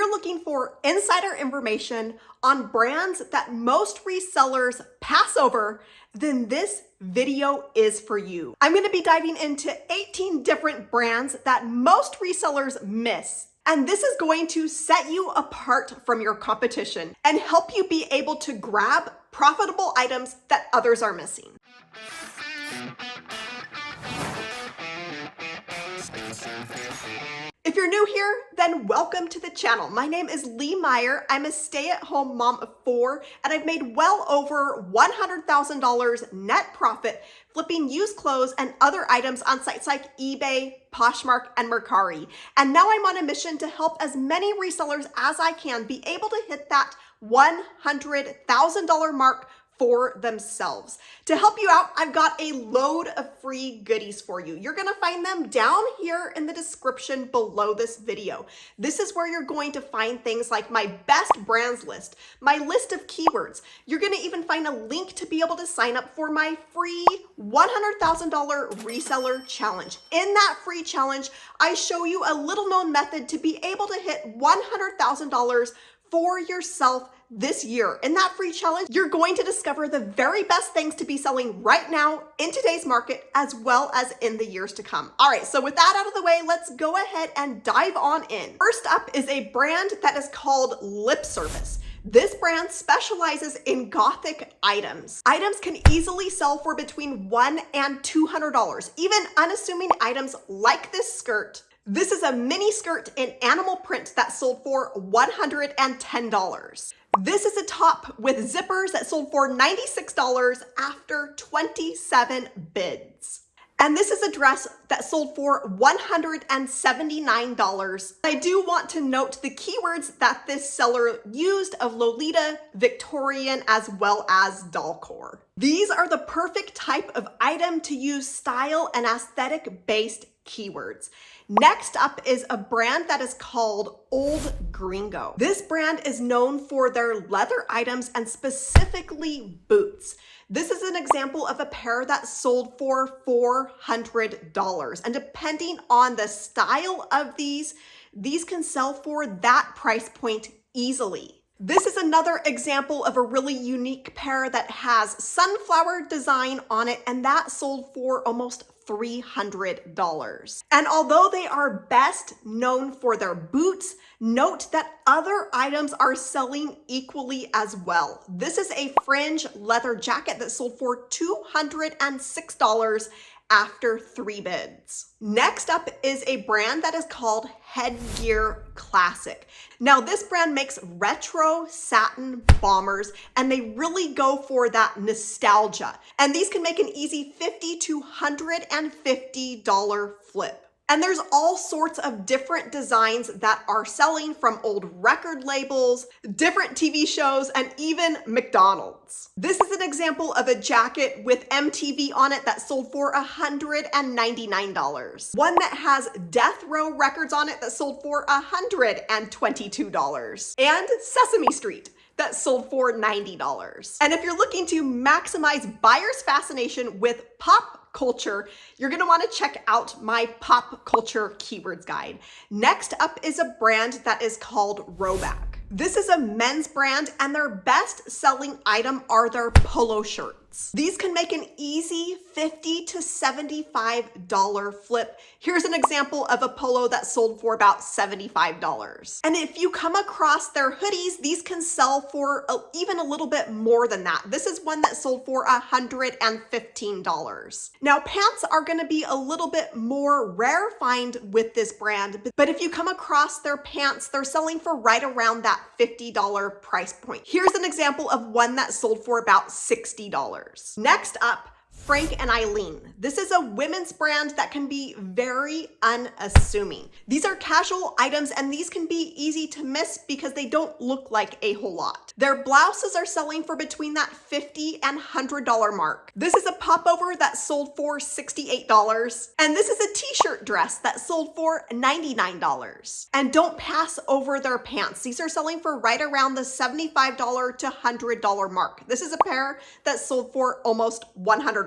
you're looking for insider information on brands that most resellers pass over, then this video is for you. I'm going to be diving into 18 different brands that most resellers miss. And this is going to set you apart from your competition and help you be able to grab profitable items that others are missing. If you're new here, then welcome to the channel. My name is Lee Meyer. I'm a stay-at-home mom of 4, and I've made well over $100,000 net profit flipping used clothes and other items on sites like eBay, Poshmark, and Mercari. And now I'm on a mission to help as many resellers as I can be able to hit that $100,000 mark for themselves. To help you out, I've got a load of free goodies for you. You're gonna find them down here in the description below this video. This is where you're going to find things like my best brands list, my list of keywords. You're gonna even find a link to be able to sign up for my free $100,000 reseller challenge. In that free challenge, I show you a little known method to be able to hit $100,000 for yourself this year. In that free challenge, you're going to discover the very best things to be selling right now in today's market, as well as in the years to come. All right, so with that out of the way, let's go ahead and dive on in. First up is a brand that is called Lip Service. This brand specializes in gothic items. Items can easily sell for between $100 and $200, even unassuming items like this skirt. This is a mini skirt in animal print that sold for $110. This is a top with zippers that sold for $96 after 27 bids. And this is a dress that sold for $179. I do want to note the keywords that this seller used of Lolita, Victorian, as well as dollcore. These are the perfect type of item to use style and aesthetic-based keywords. Next up is a brand that is called Old Gringo. This brand is known for their leather items and specifically boots. This is an example of a pair that sold for $400. And depending on the style of these can sell for that price point easily. This is another example of a really unique pair that has sunflower design on it, and that sold for almost $300. And although they are best known for their boots, note that other items are selling equally as well. This is a fringe leather jacket that sold for $206 after 3 bids. Next up is a brand that is called Headgear Classic. Now this brand makes retro satin bombers, and they really go for that nostalgia. And these can make an easy $50 to $150 flip. And there's all sorts of different designs that are selling, from old record labels, different TV shows, and even McDonald's. This is an example of a jacket with MTV on it that sold for $199. One that has Death Row Records on it that sold for $122. And Sesame Street that sold for $90. And if you're looking to maximize buyers' fascination with pop culture, you're gonna wanna check out my pop culture keywords guide. Next up is a brand that is called Rhoback. This is a men's brand, and their best selling item are their polo shirts. These can make an easy $50 to $75 flip. Here's an example of a polo that sold for about $75. And if you come across their hoodies, these can sell for even a little bit more than that. This is one that sold for $115. Now, pants are gonna be a little bit more rarefied with this brand, but if you come across their pants, they're selling for right around that $50 price point. Here's an example of one that sold for about $60. Next up, Frank and Eileen. This is a women's brand that can be very unassuming. These are casual items, and these can be easy to miss because they don't look like a whole lot. Their blouses are selling for between that $50 and $100 mark. This is a popover that sold for $68. And this is a t-shirt dress that sold for $99. And don't pass over their pants. These are selling for right around the $75 to $100 mark. This is a pair that sold for almost $100.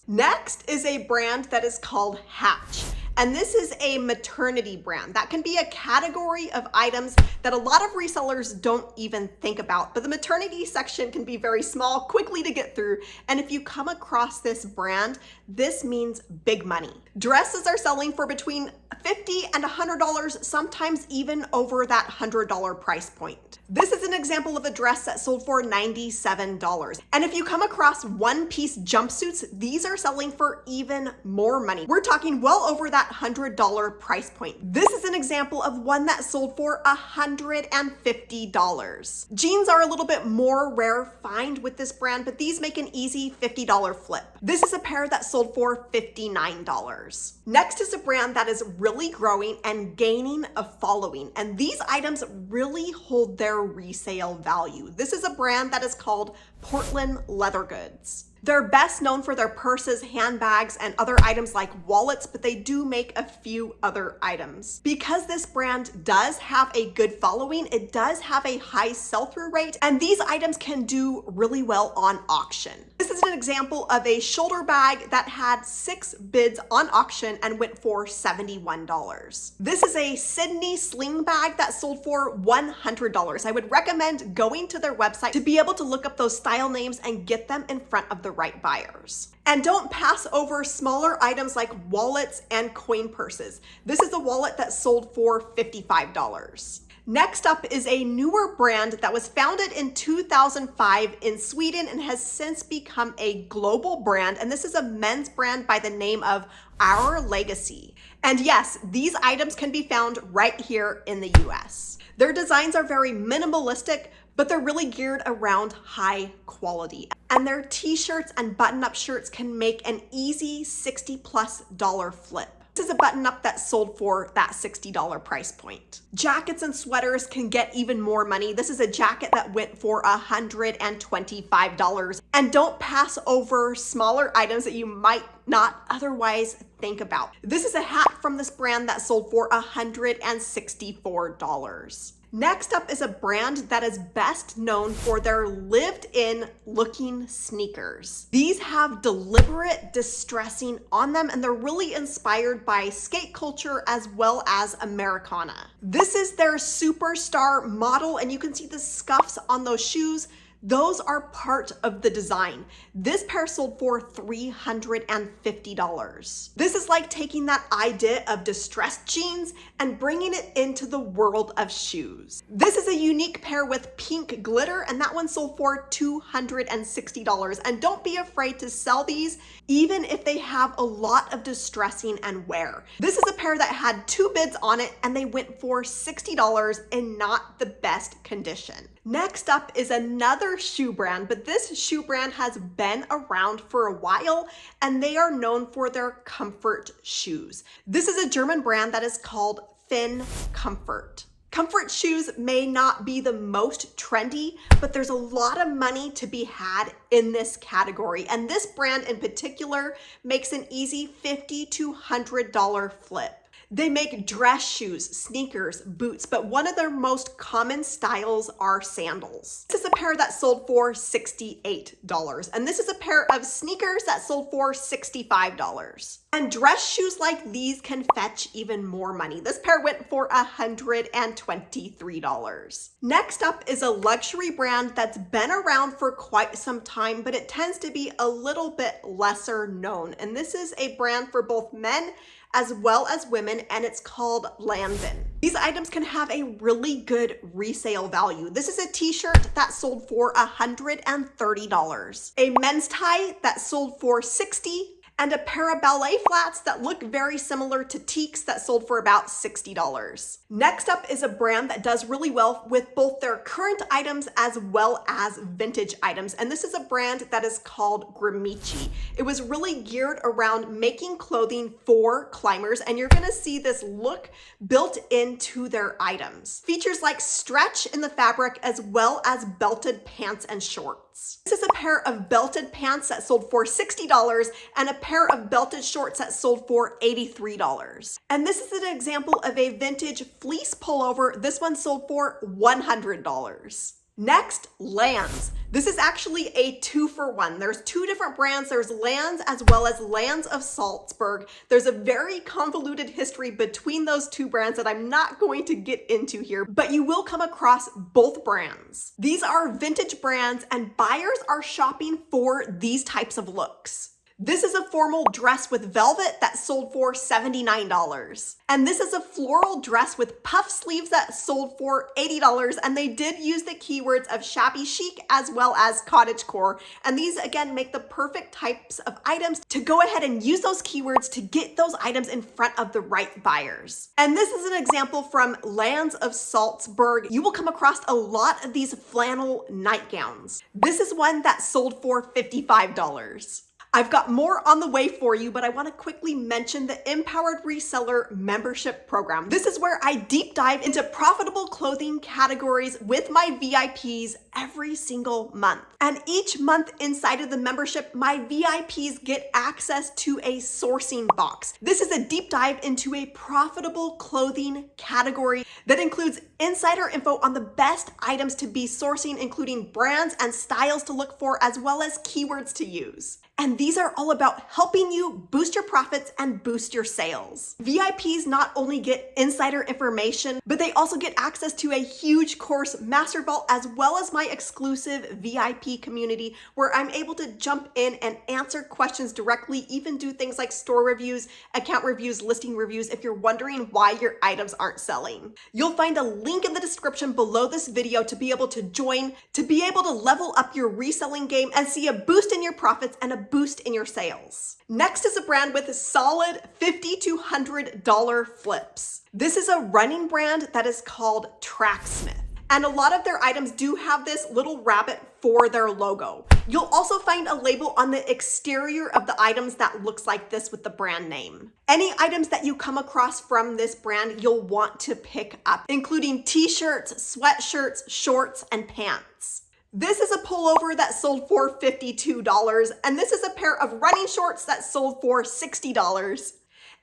Next is a brand that is called Hatch. And this is a maternity brand. That can be a category of items that a lot of resellers don't even think about. But the maternity section can be very small, quickly to get through. And if you come across this brand, this means big money. Dresses are selling for between $50 and $100, sometimes even over that $100 price point. This is an example of a dress that sold for $97. And if you come across one-piece jumpsuits, these are selling for even more money. We're talking well over that $100 price point. This is an example of one that sold for $150. Jeans are a little bit more rare find with this brand, but these make an easy $50 flip. This is a pair that sold for $59. Next is a brand that is really growing and gaining a following, and these items really hold their resale value. This is a brand that is called Portland Leather Goods. They're best known for their purses, handbags, and other items like wallets, but they do make a few other items. Because this brand does have a good following, it does have a high sell-through rate, and these items can do really well on auction. This is an example of a shoulder bag that had 6 bids on auction and went for $71. This is a Sydney sling bag that sold for $100. I would recommend going to their website to be able to look up those style names and get them in front of the right buyers. And don't pass over smaller items like wallets and coin purses. This is a wallet that sold for $55. Next up is a newer brand that was founded in 2005 in Sweden and has since become a global brand. And this is a men's brand by the name of Our Legacy. And yes, these items can be found right here in the US. Their designs are very minimalistic, but they're really geared around high quality. And their t-shirts and button-up shirts can make an easy $60+ flip. This is a button-up that sold for that $60 price point. Jackets and sweaters can get even more money. This is a jacket that went for $125. And don't pass over smaller items that you might not otherwise think about. This is a hat from this brand that sold for $164. Next up is a brand that is best known for their lived-in looking sneakers. These have deliberate distressing on them, and they're really inspired by skate culture as well as Americana. This is their superstar model, and you can see the scuffs on those shoes. Those are part of the design. This pair sold for $350. This is like taking that idea of distressed jeans and bringing it into the world of shoes. This is a unique pair with pink glitter, and that one sold for $260. And don't be afraid to sell these, even if they have a lot of distressing and wear. This is a pair that had 2 bids on it, and they went for $60 in not the best condition. Next up is another shoe brand, but this shoe brand has been around for a while, and they are known for their comfort shoes. This is a German brand that is called Thin Comfort. Comfort shoes may not be the most trendy, but there's a lot of money to be had in this category. And this brand in particular makes an easy $50 to $100 flip. They make dress shoes, sneakers, boots, but one of their most common styles are sandals. This is a pair that sold for $68, and this is a pair of sneakers that sold for $65. And dress shoes like these can fetch even more money. This pair went for $123. Next up is a luxury brand that's been around for quite some time, but it tends to be a little bit lesser known. And this is a brand for both men as well as women, and it's called Lanvin. These items can have a really good resale value. This is a t-shirt that sold for $130, a men's tie that sold for $60, and a pair of ballet flats that look very similar to Teaks that sold for about $60. Next up is a brand that does really well with both their current items as well as vintage items, and this is a brand that is called Gramicci. It was really geared around making clothing for climbers, and you're gonna see this look built into their items. Features like stretch in the fabric as well as belted pants and shorts. This is a pair of belted pants that sold for $60 and a pair of belted shorts that sold for $83. And this is an example of a vintage fleece pullover. This one sold for $100. Next, Lanz. This is actually a 2-for-1. There's 2 different brands. There's Lanz as well as Lanz of Salzburg. There's a very convoluted history between those 2 brands that I'm not going to get into here, but you will come across both brands. These are vintage brands and buyers are shopping for these types of looks. This is a formal dress with velvet that sold for $79. And this is a floral dress with puff sleeves that sold for $80. And they did use the keywords of shabby chic as well as cottagecore. And these again make the perfect types of items to go ahead and use those keywords to get those items in front of the right buyers. And this is an example from Lanz of Salzburg. You will come across a lot of these flannel nightgowns. This is one that sold for $55. I've got more on the way for you, but I want to quickly mention the Empowered Reseller membership program. This is where I deep dive into profitable clothing categories with my VIPs every single month. And each month inside of the membership, my VIPs get access to a sourcing box. This is a deep dive into a profitable clothing category that includes insider info on the best items to be sourcing, including brands and styles to look for, as well as keywords to use. And these are all about helping you boost your profits and boost your sales. VIPs not only get insider information, but they also get access to a huge course master vault, as well as my exclusive VIP community where I'm able to jump in and answer questions directly, even do things like store reviews, account reviews, listing reviews if you're wondering why your items aren't selling. You'll find a link in the description below this video to be able to join, to be able to level up your reselling game and see a boost in your profits and a boost in your sales. Next is a brand with solid $50 to $100 flips. This is a running brand that is called Tracksmith. And a lot of their items do have this little rabbit for their logo. You'll also find a label on the exterior of the items that looks like this with the brand name. Any items that you come across from this brand, you'll want to pick up, including t-shirts, sweatshirts, shorts, and pants. This is a pullover that sold for $52, and this is a pair of running shorts that sold for $60.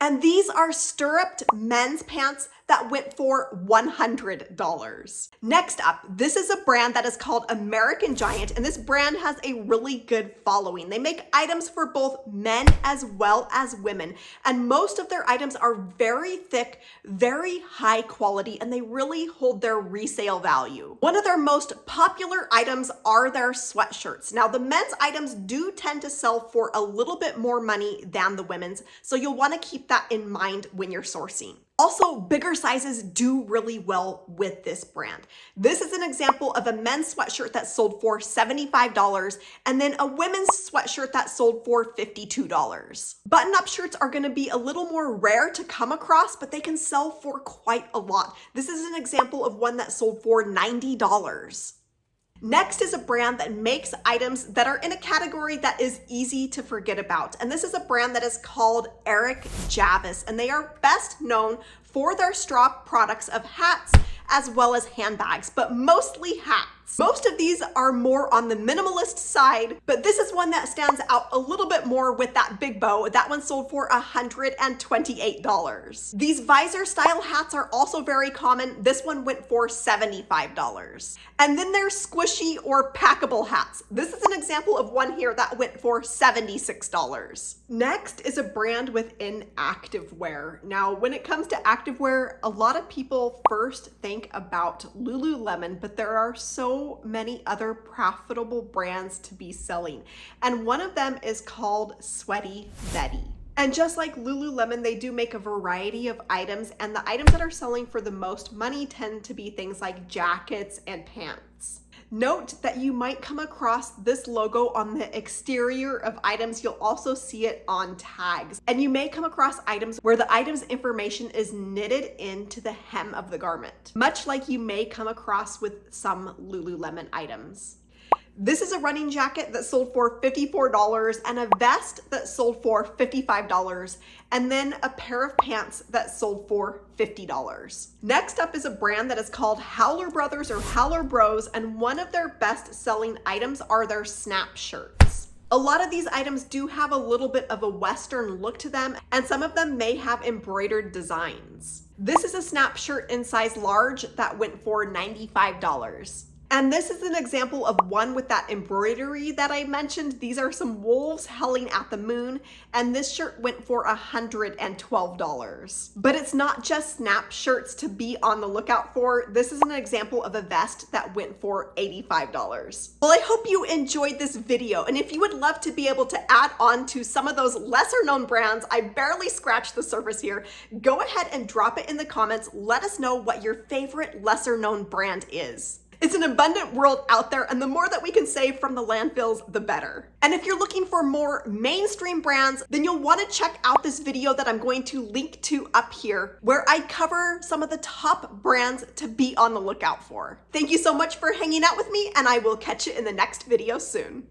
And these are stirruped men's pants that went for $100. Next up, this is a brand that is called American Giant, and this brand has a really good following. They make items for both men as well as women, and most of their items are very thick, very high quality, and they really hold their resale value. One of their most popular items are their sweatshirts. Now, the men's items do tend to sell for a little bit more money than the women's, so you'll want to keep that in mind when you're sourcing. Also, bigger sizes do really well with this brand. This is an example of a men's sweatshirt that sold for $75 and then a women's sweatshirt that sold for $52. Button-up shirts are going to be a little more rare to come across, but they can sell for quite a lot. This is an example of one that sold for $90. Next is a brand that makes items that are in a category that is easy to forget about. And this is a brand that is called Eric Javits, and they are best known for their straw products of hats as well as handbags, but mostly hats. Most of these are more on the minimalist side, but this is one that stands out a little bit more with that big bow. That one sold for $128. These visor style hats are also very common. This one went for $75. And then there's squishy or packable hats. This is an example of one here that went for $76. Next is a brand within activewear. Now, when it comes to activewear, a lot of people first think about Lululemon, but there are so many other profitable brands to be selling. And one of them is called Sweaty Betty. And just like Lululemon, they do make a variety of items, and the items that are selling for the most money tend to be things like jackets and pants. Note that you might come across this logo on the exterior of items. You'll also see it on tags. And you may come across items where the item's information is knitted into the hem of the garment, much like you may come across with some Lululemon items. This is a running jacket that sold for $54 and a vest that sold for $55, and then a pair of pants that sold for $50. Next up is a brand that is called Howler Brothers or Howler Bros, and one of their best selling items are their snap shirts. A lot of these items do have a little bit of a Western look to them, and some of them may have embroidered designs. This is a snap shirt in size large that went for $95. And this is an example of one with that embroidery that I mentioned. These are some wolves howling at the moon, and this shirt went for $112. But it's not just snap shirts to be on the lookout for. This is an example of a vest that went for $85. Well, I hope you enjoyed this video, and if you would love to be able to add on to some of those lesser known brands, I barely scratched the surface here, go ahead and drop it in the comments. Let us know what your favorite lesser known brand is. It's an abundant world out there, and the more that we can save from the landfills, the better. And if you're looking for more mainstream brands, then you'll want to check out this video that I'm going to link to up here, where I cover some of the top brands to be on the lookout for. Thank you so much for hanging out with me, and I will catch you in the next video soon.